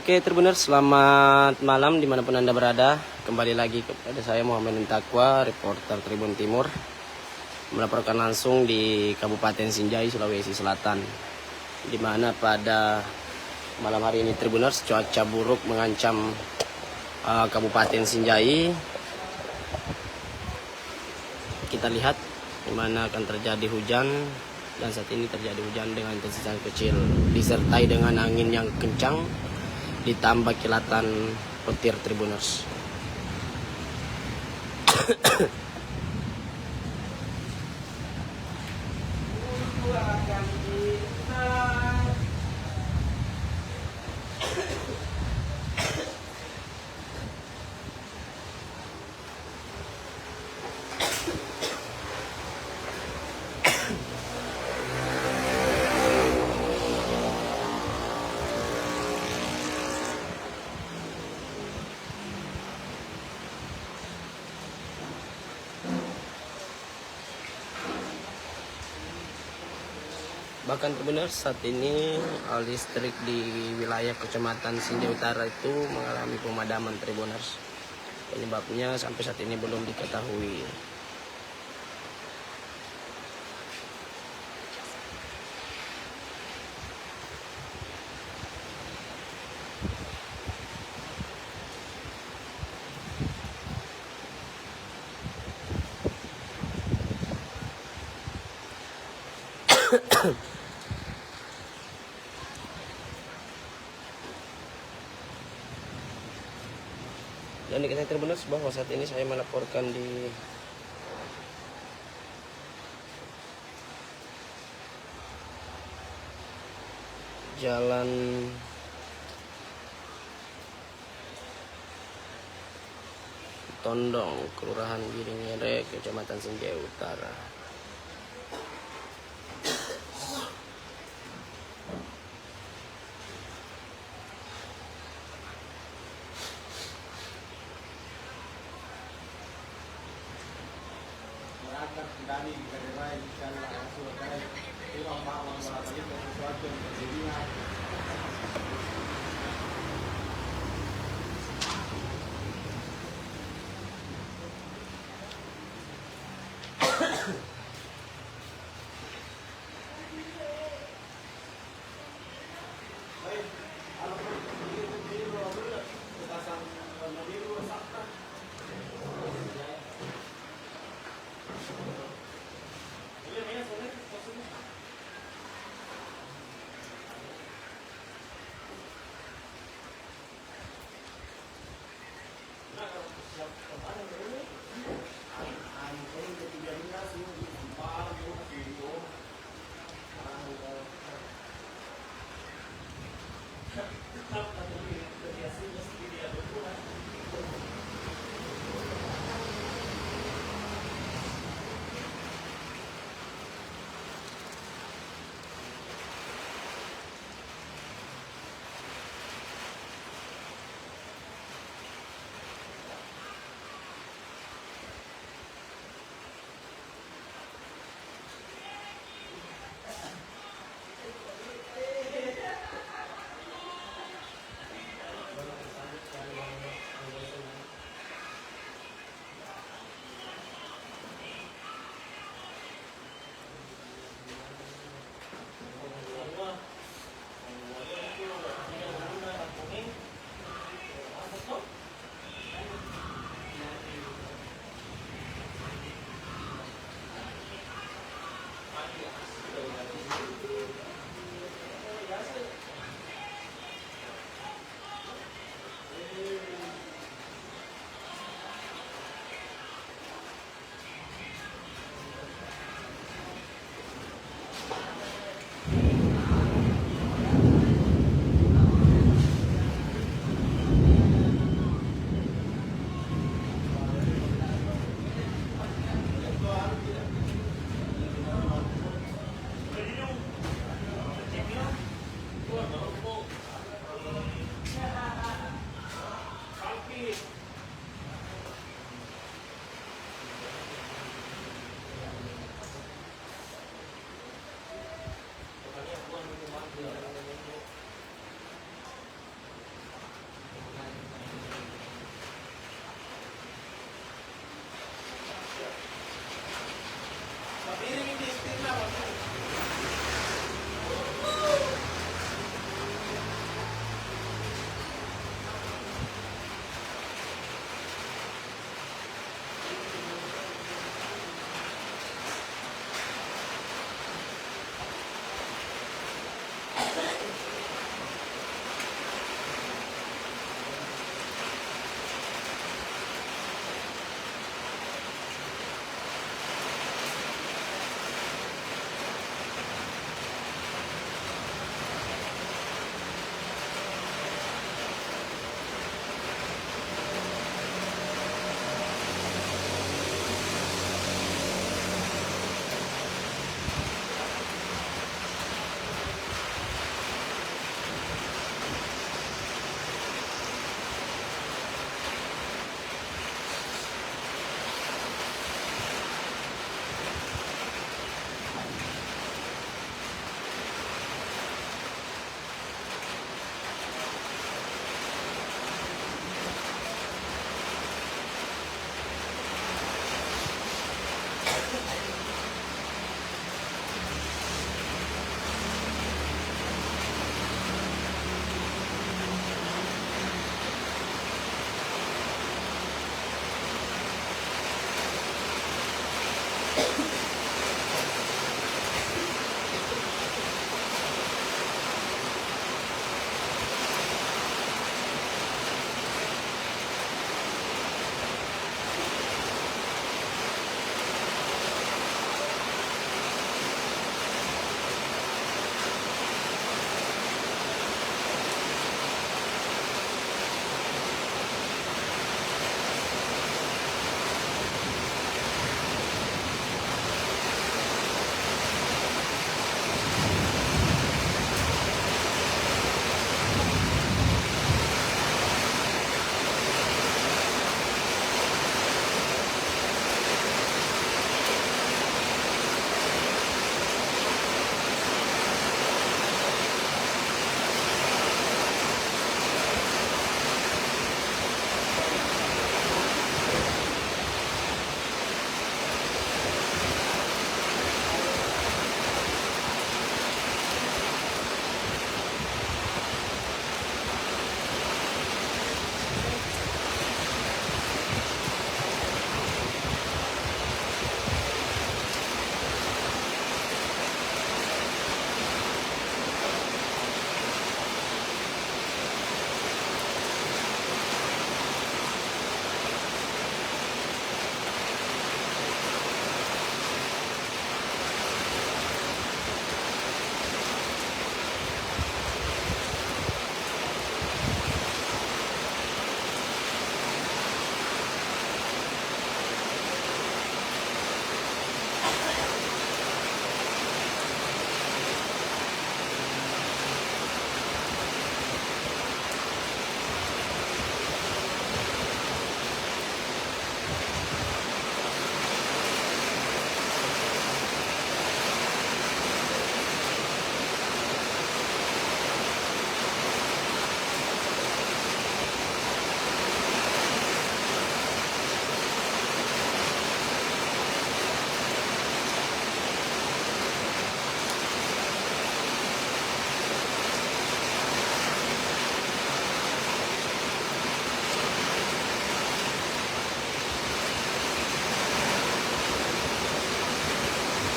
Oke Tribuners, selamat malam dimanapun Anda berada. Kembali lagi kepada saya Muhammad Intakwa, reporter Tribun Timur, melaporkan langsung di Kabupaten Sinjai, Sulawesi Selatan, di mana pada malam hari ini Tribuners, cuaca buruk mengancam Kabupaten Sinjai. Kita lihat di mana akan terjadi hujan, dan saat ini terjadi hujan dengan intensitas kecil disertai dengan angin yang kencang ditambah kilatan petir Tribuners. Bahkan Tribuners, saat ini listrik di wilayah Kecamatan Sinjai Utara itu mengalami pemadaman Tribuners. Penyebabnya sampai saat ini belum diketahui. Dan diketahui Tribuners bahwa saat ini saya melaporkan di Jalan Tondong, Kelurahan Giringere, Kecamatan Sinjai Utara.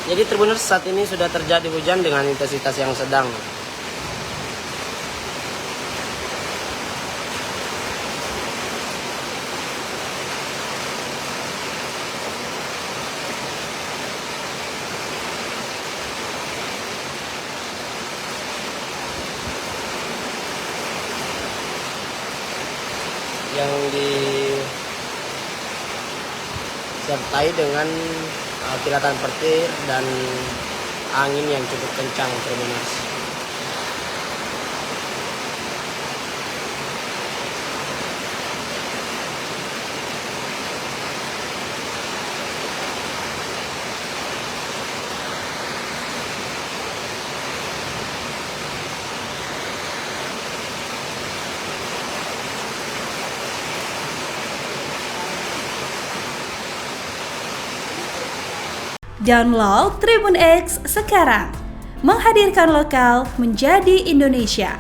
Jadi Tribuners, saat ini sudah terjadi hujan dengan intensitas yang sedang. Yang disertai dengan kilatan petir dan angin yang cukup kencang, Tribuners. Download Tribun X sekarang. Menghadirkan lokal menjadi Indonesia.